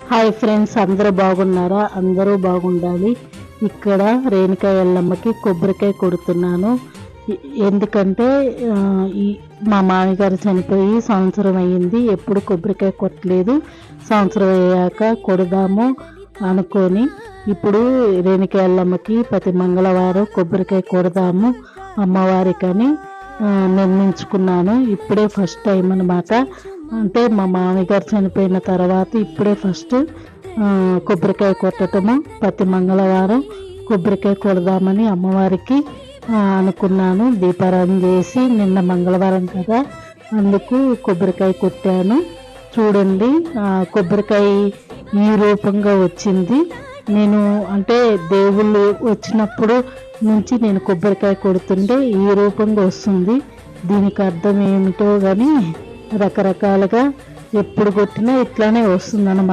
Hi friends, అందరూ బాగున్నారా? అందరూ బాగుండాలి. ఇక్కడ రేణుకా ఎల్లమ్మకి కొబ్బరికాయ కొడుతున్నాను. ఎందుకంటే ఈ మా మామగారు చనిపోయి సంవత్సరం అయ్యింది. ఎప్పుడు కొబ్బరికాయ కొట్టలేదు. సంవత్సరం అయ్యాక కొడదాము అనుకొని ఇప్పుడు రేణుకా ఎల్లమ్మకి ప్రతి మంగళవారం కొబ్బరికాయ కొడదాము అమ్మవారికని నిర్ణయించుకున్నాను. ఇప్పుడే ఫస్ట్ టైం అనమాట. అంటే మా మామగారు చనిపోయిన తర్వాత ఇప్పుడే ఫస్ట్ కొబ్బరికాయ కొట్టడము. ప్రతి మంగళవారం కొబ్బరికాయ కొడదామని అమ్మవారికి అనుకున్నాను. దీపారాధన చేసి నిన్న మంగళవారం కదా, అందుకు కొబ్బరికాయ కొట్టాను. చూడండి, కొబ్బరికాయ ఈ రూపంగా వచ్చింది. నేను అంటే దేవుళ్ళు వచ్చినప్పుడు నుంచి నేను కొబ్బరికాయ కొడుతుంటే ఈ రూపంగా వస్తుంది. దీనికి అర్థం ఏమిటో కానీ రకరకాలుగా ఎప్పుడు కొట్టినా ఇట్లానే వస్తుంది అన్నమాట.